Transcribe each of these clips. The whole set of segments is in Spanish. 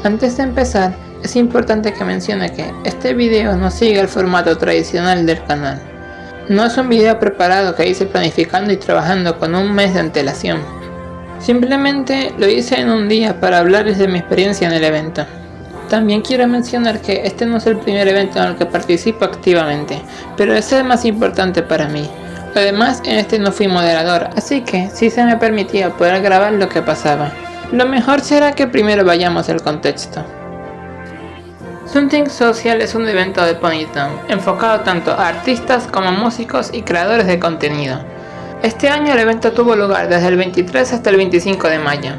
Antes de empezar, es importante que mencione que este video no sigue el formato tradicional del canal. No es un video preparado que hice planificando y trabajando con un mes de antelación. Simplemente lo hice en un día para hablarles de mi experiencia en el evento. También quiero mencionar que este no es el primer evento en el que participo activamente, pero es el más importante para mí. Además, en este no fui moderador, así que sí se me permitía poder grabar lo que pasaba. Lo mejor será que primero vayamos al contexto. Something Social es un evento de Ponytown, enfocado tanto a artistas como músicos y creadores de contenido. Este año el evento tuvo lugar desde el 23 hasta el 25 de mayo.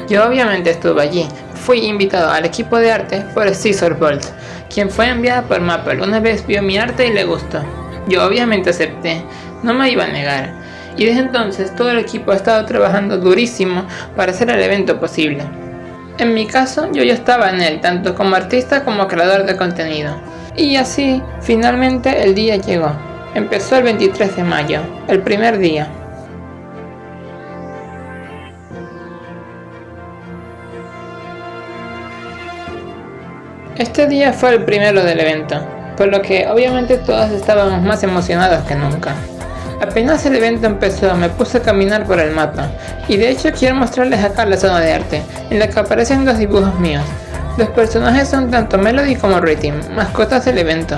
Yo obviamente estuve allí, fui invitado al equipo de arte por Scissorbolt, quien fue enviada por Maple. Una vez vio mi arte y le gustó. Yo obviamente acepté, no me iba a negar. Y desde entonces todo el equipo ha estado trabajando durísimo para hacer el evento posible. En mi caso, yo ya estaba en él, tanto como artista como creador de contenido. Y así, finalmente el día llegó. Empezó el 23 de mayo, el primer día. Este día fue el primero del evento, por lo que obviamente todos estábamos más emocionados que nunca. Apenas el evento empezó, me puse a caminar por el mapa, y de hecho quiero mostrarles acá la zona de arte, en la que aparecen dos dibujos míos. Los personajes son tanto Melody como Rhythm, mascotas del evento.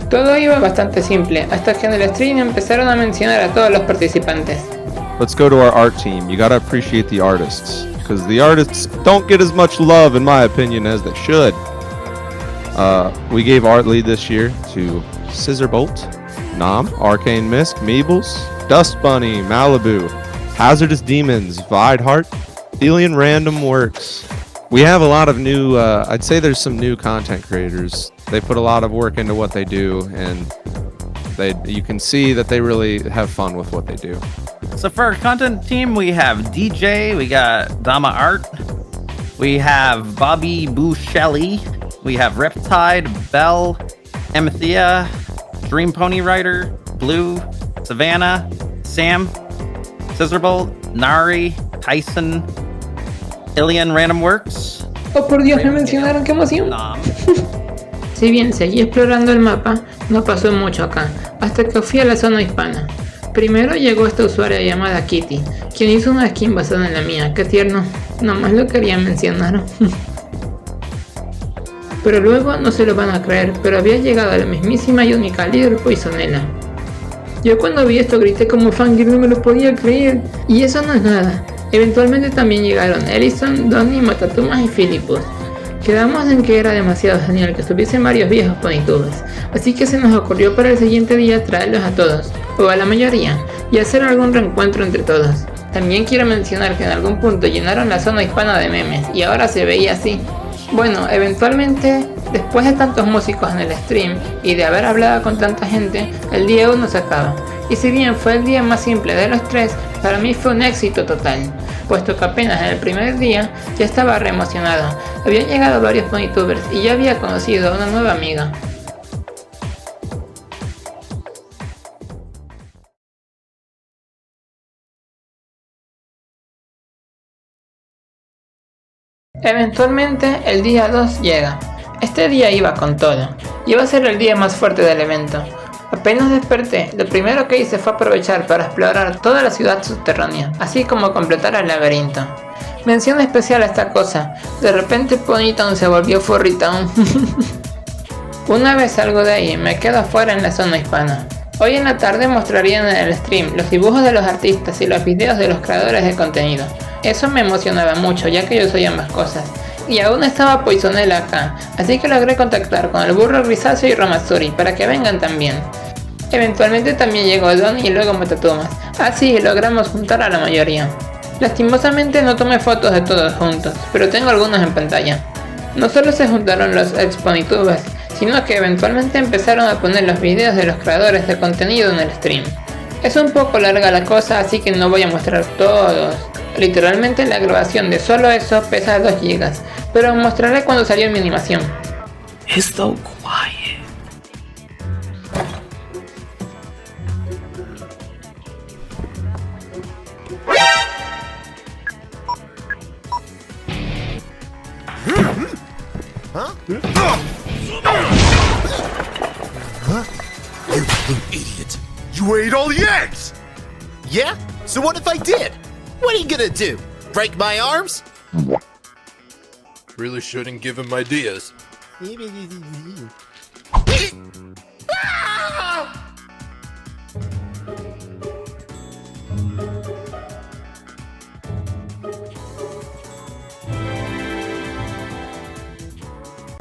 Todo iba bastante simple, hasta que en el stream empezaron a mencionar a todos los participantes. Let's go to our art team. You gotta appreciate the artists, because the artists don't get as much love, in my opinion, as they should. We gave art lead this year to Scissorbolt, Nom, Arcane Mist, Meebles, Dust Bunny, Malibu, Hazardous Demons, Videheart, Alien Random Works. We have a lot of new, I'd say there's some new content creators. They put a lot of work into what they do, and you can see that they really have fun with what they do. So for our content team, we have DJ, we got Dama Art, we have Bobby Bushelli, we have Riptide, Belle, Amathea, Dream Pony Rider, Blue, Savannah, Sam, Scissorbolt, Nari, Tyson, Alien Random Works. Oh por Dios, me mencionaron, qué emoción. Nom. Si bien seguí explorando el mapa, no pasó mucho acá, hasta que fui a la zona hispana. Primero llegó esta usuaria llamada Kitty, quien hizo una skin basada en la mía, qué tierno, nomás lo quería mencionar. Pero luego no se lo van a creer, pero había llegado la mismísima y única líder Poisonella. Yo cuando vi esto grité como fangirl, no me lo podía creer, y eso no es nada. Eventualmente también llegaron Ellison, Donnie, Matatumas y Philippus. Quedamos en que era demasiado genial que estuviesen varios viejos Ponytubers, así que se nos ocurrió para el siguiente día traerlos a todos, o a la mayoría, y hacer algún reencuentro entre todos. También quiero mencionar que en algún punto llenaron la zona hispana de memes, y ahora se veía así. Bueno, eventualmente, después de tantos músicos en el stream, y de haber hablado con tanta gente, el día 1 se acaba. Y si bien fue el día más simple de los tres, para mí fue un éxito total, puesto que apenas en el primer día ya estaba re emocionado. Habían llegado varios Ponytubers y ya había conocido a una nueva amiga. Eventualmente el día 2 llega. Este día iba con todo. Iba a ser el día más fuerte del evento. Apenas desperté, lo primero que hice fue aprovechar para explorar toda la ciudad subterránea, así como completar el laberinto. Mención especial a esta cosa, de repente Ponytown se volvió Furrytown. Una vez salgo de ahí, me quedo afuera en la zona hispana. Hoy en la tarde mostrarían en el stream los dibujos de los artistas y los videos de los creadores de contenido. Eso me emocionaba mucho, ya que yo soy ambas cosas. Y aún estaba Poisonella acá, así que logré contactar con el burro grisáceo y Ramazzuri para que vengan también. Eventualmente también llegó Donnie y luego Matatumas, así logramos juntar a la mayoría. Lastimosamente no tomé fotos de todos juntos, pero tengo algunos en pantalla. No solo se juntaron los ex Ponytubers, sino que eventualmente empezaron a poner los videos de los creadores de contenido en el stream. Es un poco larga la cosa, así que no voy a mostrar todos. Literalmente la grabación de solo eso pesa 2 GB, pero mostraré cuando salió mi animación. It's so quiet. Huh? You idiot. You ate all the eggs! Yeah? So what if I did? What are you gonna do? Break my arms? Really shouldn't give him ideas.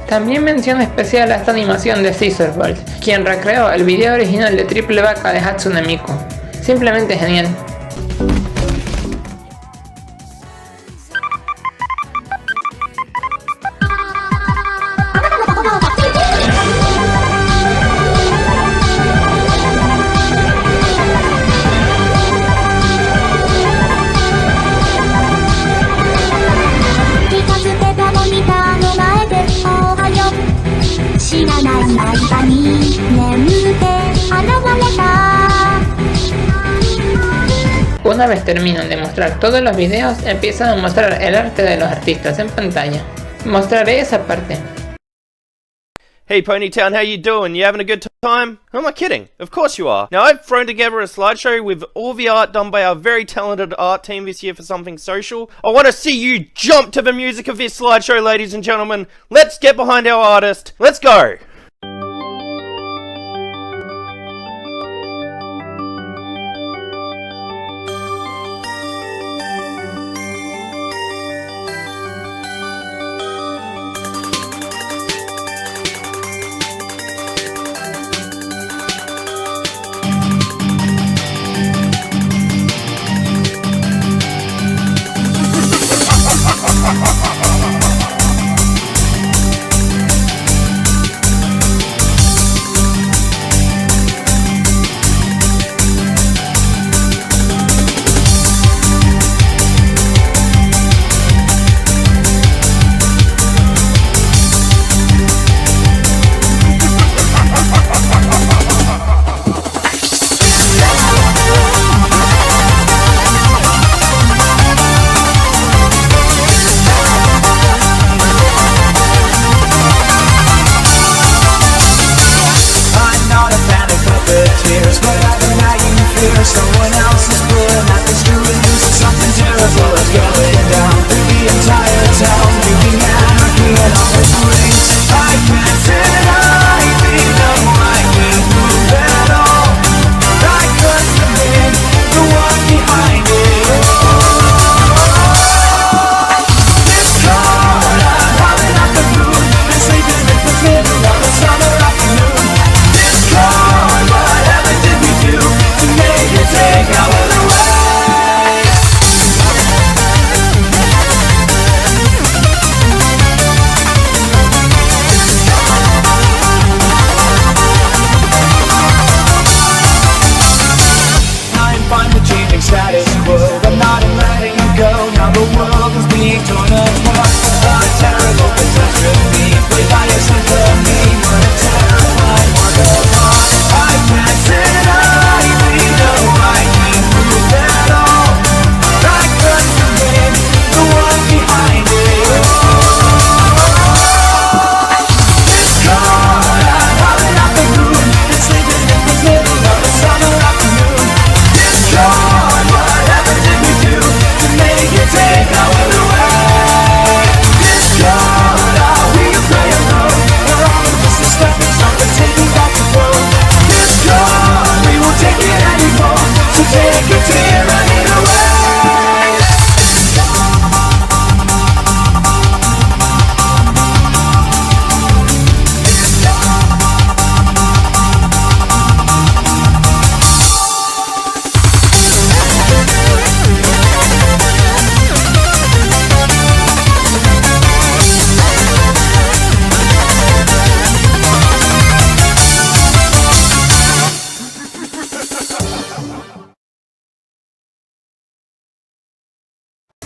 También mención especial a esta animación de Scissorbolt, quien recreó el video original de Triple Baka de Hatsune Miku. Simplemente genial. Una vez terminan de mostrar todos los videos, empiezan a mostrar el arte de los artistas en pantalla. Mostraré esa parte. Hey Ponytown, how you doing? You having a good time? Who am I kidding? Of course you are. Now I've thrown together a slideshow with all the art done by our very talented art team this year for something social. I want to see you jump to the music of this slideshow, ladies and gentlemen. Let's get behind our artist. Let's go! Someone else is pulling at the strings. Something terrible is going down through the entire town, making anarchy in all its wings. I can't deny freedom, I can't move at all. I couldn't remain the one behind it. This cold, I'm howling at the moon and sleeping in the middle of a summer afternoon. This cold, whatever did we do to make it take our away? I'm fine with changing status quo, but not in letting you go. Now the world is being torn apart. A terrible catastrophe, played by a symphony, but a terrified work of art. I can't deny we know I can't prove at all. I couldn't remain the one behind it. This cold, I'm howling at the moon and sleeping in the middle of a summer afternoon. This cold, whatever did we do to make it take our away? This cold, are we afraid alone? Or are we just a stepping stone to taking back the road? This cold, we won't take it anymore. So take a tear and it away.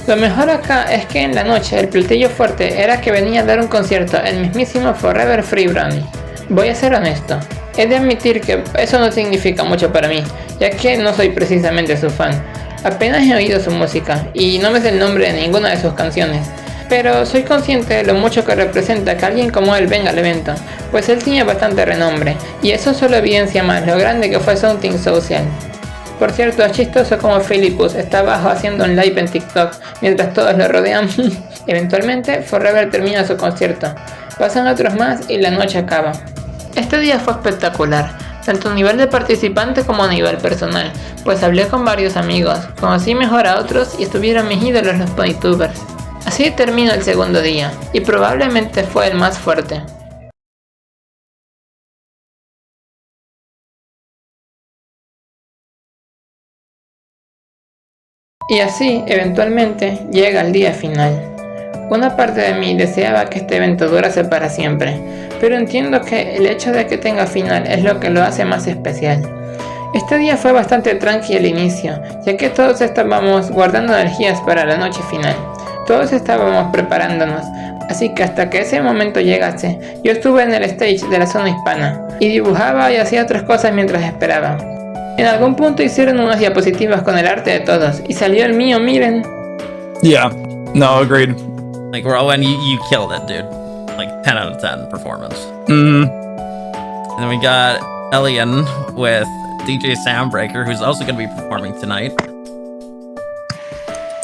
Lo mejor acá es que en la noche el platillo fuerte era que venía a dar un concierto el mismísimo Forever Free Brownie. Voy a ser honesto, he de admitir que eso no significa mucho para mí, ya que no soy precisamente su fan. Apenas he oído su música y no me sé el nombre de ninguna de sus canciones, Pero soy consciente de lo mucho que representa que alguien como él venga al evento, pues él tiene bastante renombre, y eso solo evidencia más lo grande que fue Something Social. Por cierto, es chistoso como Philippus está abajo haciendo un live en TikTok mientras todos lo rodean. Eventualmente, Forever termina su concierto. Pasan otros más y la noche acaba. Este día fue espectacular, tanto a nivel de participante como a nivel personal, pues hablé con varios amigos, conocí mejor a otros y estuvieron mis ídolos los PonyTubers. Así terminó el segundo día, y probablemente fue el más fuerte. Y así, eventualmente, llega el día final. Una parte de mí deseaba que este evento durase para siempre, pero entiendo que el hecho de que tenga final es lo que lo hace más especial. Este día fue bastante tranqui al inicio, ya que todos estábamos guardando energías para la noche final. Todos estábamos preparándonos, así que hasta que ese momento llegase, yo estuve en el stage de la zona hispana, y dibujaba y hacía otras cosas mientras esperaba. En algún punto hicieron unas diapositivas con el arte de todos, y salió el mío, miren. Yeah, no, agreed. Like, Rowan, you killed it, dude. Like, 10 out of 10 performance. Mm-hmm. And then we got Elian with DJ Soundbreaker, who's also going to be performing tonight.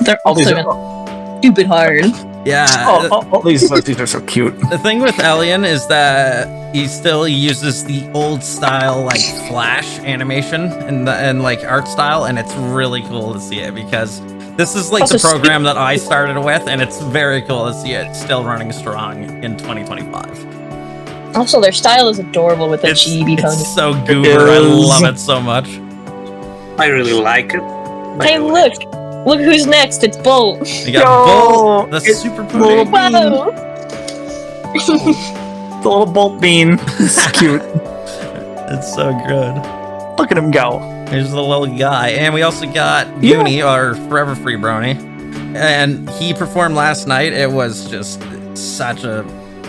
They're All these also are, stupid hard. Yeah. all these are so cute. The thing with Elian is that he still uses the old style, like, Flash animation and like, art style, and it's really cool to see it because this is like Also the program that I started with, and it's very cool to see it still running strong in 2025. Also, their style is adorable with the chibi pony. It's so goober. I love it so much. I really like it. Hey, look! Look who's next! It's Bolt! You got Bolt, the super pony. Whoa! The little bolt bean. It's cute. It's so good. Look at him go. Here's the little guy. And we also got Uni, our Forever Free Brony. And he performed last night. It was just such a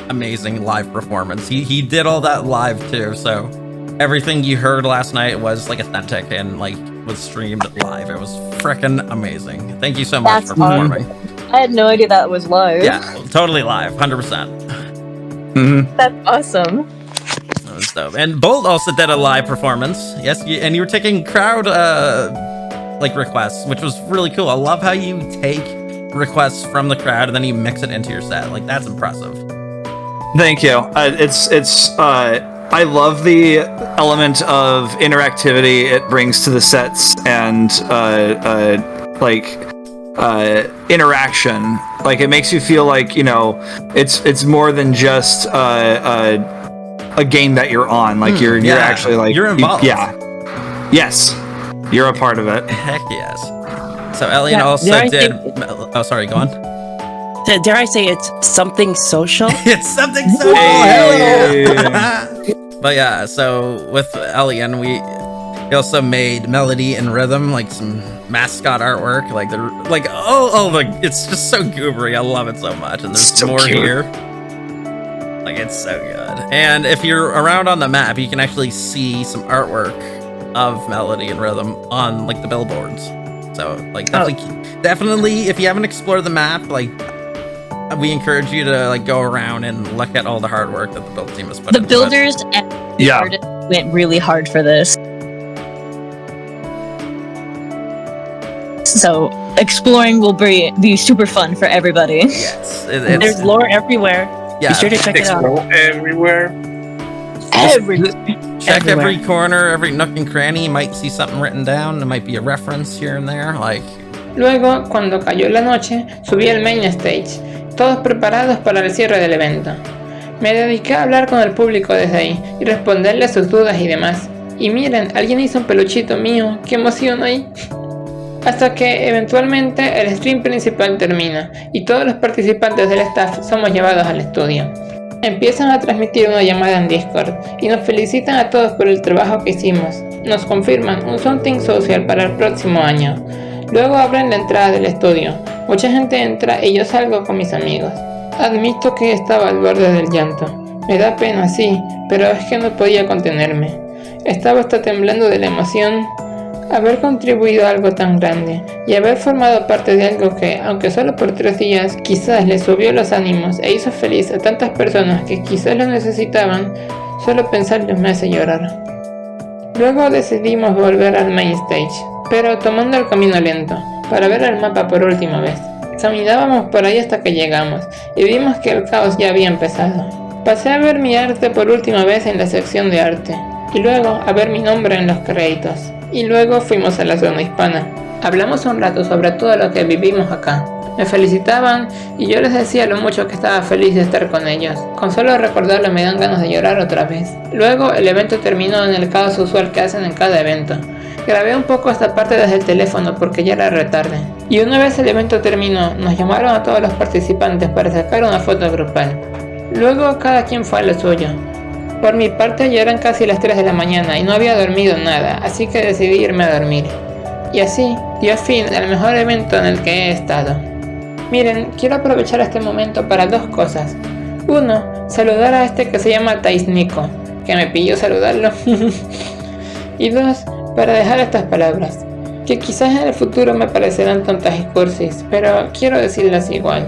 amazing live performance. He did all that live too, so everything you heard last night was like authentic and like was streamed live. It was frickin' amazing. Thank you so much That's for performing. I had no idea that was live. Yeah, totally live, 100%. Mm-hmm. That's awesome. That was dope. And Bolt also did a live performance. Yes, and you were taking crowd like requests, which was really cool. I love how you take requests from the crowd and then you mix it into your set. Like, that's impressive. Thank you. I love the element of interactivity it brings to the sets and interaction. Like, it makes you feel like, you know, it's more than just a game that you're on. Like, you're actually like you're involved. Yes, you're a part of it. Heck yes. So Elian also did. Oh, sorry. Go on. Dare I say it's something social? It's something social. Hell yeah. But yeah, so with Elian, we also made melody and rhythm, like some mascot artwork, like it's just so goobery. I love it so much, and there's So more cute. here. Like, it's so good. And if you're around on the map, you can actually see some artwork of melody and rhythm on like the billboards. So like definitely, if you haven't explored the map, like, we encourage you to like go around and look at all the hard work that the build team has put The into builders and the artists went really hard for this. So exploring will be super fun for everybody. Yes, There's lore everywhere. Yeah, Be sure to check it out. Everywhere. check everywhere. every corner, every nook and cranny. You might see something written down. There might be a reference here and there. Like, Luego, cuando cayó la noche, subí al main stage, todos preparados para el cierre del evento. Me dediqué a hablar con el público desde ahí y responderle a sus dudas y demás. Y miren, alguien hizo un peluchito mío, qué emoción ahí. Hasta que eventualmente el stream principal termina y todos los participantes del staff somos llevados al estudio. Empiezan a transmitir una llamada en Discord y nos felicitan a todos por el trabajo que hicimos. Nos confirman un Something Social para el próximo año. Luego abren la entrada del estudio. Mucha gente entra y yo salgo con mis amigos. Admito que estaba al borde del llanto. Me da pena, sí, pero es que no podía contenerme. Estaba hasta temblando de la emoción. haber contribuido a algo tan grande y haber formado parte de algo que, aunque solo por 3 días, quizás le subió los ánimos e hizo feliz a tantas personas que quizás lo necesitaban, solo pensarlo me hace llorar. Luego decidimos volver al main stage, pero tomando el camino lento, para ver el mapa por última vez. Caminábamos por ahí hasta que llegamos, y vimos que el caos ya había empezado. Pasé a ver mi arte por última vez en la sección de arte, y luego a ver mi nombre en los créditos. Y luego fuimos a la zona hispana. Hablamos un rato sobre todo lo que vivimos acá. Me felicitaban y yo les decía lo mucho que estaba feliz de estar con ellos. Con solo recordarlo me dan ganas de llorar otra vez. Luego el evento terminó en el caos usual que hacen en cada evento. Grabé un poco esta parte desde el teléfono porque ya era retarde. Y una vez el evento terminó, nos llamaron a todos los participantes para sacar una foto grupal. Luego cada quien fue a lo suyo. Por mi parte ya eran casi las 3 de la mañana y no había dormido nada, así que decidí irme a dormir. Y así dio fin al mejor evento en el que he estado. Miren, quiero aprovechar este momento para 2 cosas. 1. Saludar a este que se llama Taisnico, que me pidió saludarlo. Y 2. Para dejar estas palabras, que quizás en el futuro me parecerán tontas y cursis, pero quiero decirlas igual.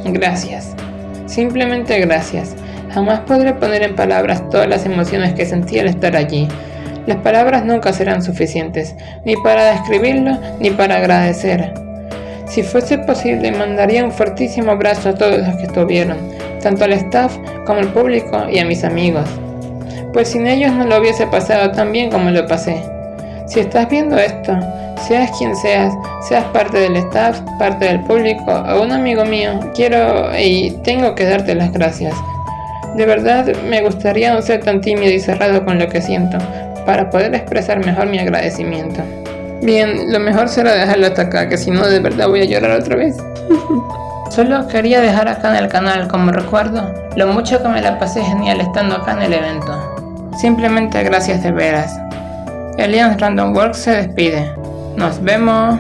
Gracias. Simplemente gracias. Jamás podré poner en palabras todas las emociones que sentí al estar allí. Las palabras nunca serán suficientes, ni para describirlo, ni para agradecer. Si fuese posible, mandaría un fuertísimo abrazo a todos los que estuvieron, tanto al staff como al público y a mis amigos, pues sin ellos no lo hubiese pasado tan bien como lo pasé. Si estás viendo esto, seas quien seas parte del staff, parte del público o un amigo mío, quiero y tengo que darte las gracias. De verdad, me gustaría no ser tan tímido y cerrado con lo que siento, para poder expresar mejor mi agradecimiento. Bien, lo mejor será dejarlo hasta acá, que si no de verdad voy a llorar otra vez. Solo quería dejar acá en el canal como recuerdo lo mucho que me la pasé genial estando acá en el evento. Simplemente gracias de veras. Aliens Random Works se despide. Nos vemos.